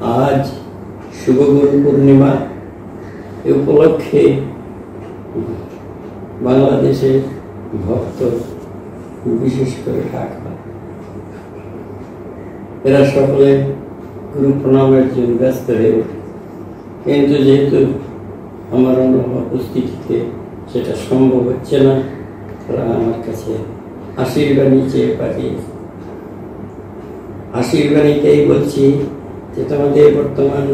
আজ শুভ গুরু পূর্ণিমা এ উপলক্ষে বাংলাদেশের ভক্ত বিশেষ করে ঢাকা এরা সকলে গুরু প্রণামের জন্য ব্যস্ত হয়ে ওঠে, কিন্তু যেহেতু আমার উপস্থিতিতে সেটা সম্ভব হচ্ছে না, তারা আমার কাছে আশীর্বাণী চেয়ে পাঠিয়েছে। আশীর্বাণীতেই বলছি যে তোমাদের বর্তমান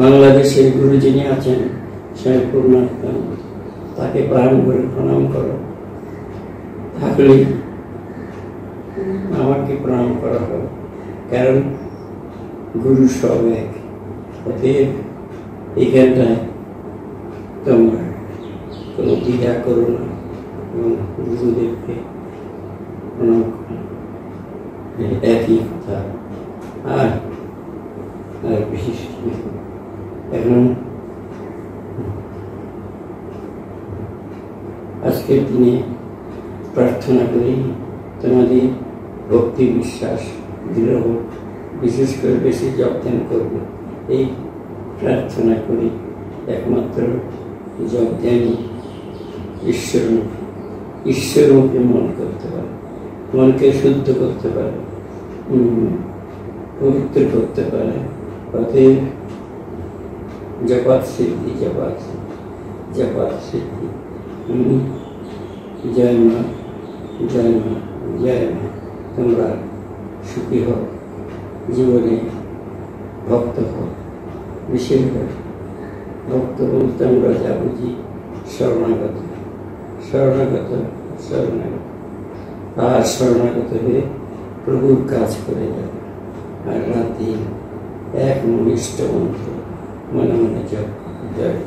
বাংলাদেশের গুরু যিনি আছেন স্বামী পূর্ণানন্দ, তাকে প্রাণ করে প্রণাম করো, থাকলে আমাকে প্রণাম করা হবে, কারণ গুরু সব এক। অতএব এইখানটায় তোমরা কোনো দ্বিধা করো না এবং গুরুদেবকে প্রণাম করো, একই কথা। আর বিশেষ এখন আজকের দিনে প্রার্থনা করি তোমাদের ভক্তি বিশ্বাস দৃঢ় হোক, বিশেষ করে বেশি জপধ্যান করবে, এই প্রার্থনা করি। একমাত্র জপধ্যানই ঈশ্বরমুখী মন করতে পারে, মনকে শুদ্ধ করতে পারে, পবিত্র করতে পারে। অতএব জপাত সিদ্ধি, জপাত সিদ্ধি। জয় মা, জয় মা, জয় মা। তোমরা সুখী হও, জীবনে ভক্ত হও। বিশেষ করে ভক্ত বলতে আমরা যা বুঝি শরণাগত, শরণাগত, শরণাগত। আর শরণাগত হয়ে প্রভুর কাজ করে যাবে। আর রাত দিন এক মনিষ্ঠ মন্ত্র মনে মনে জপ। জয়।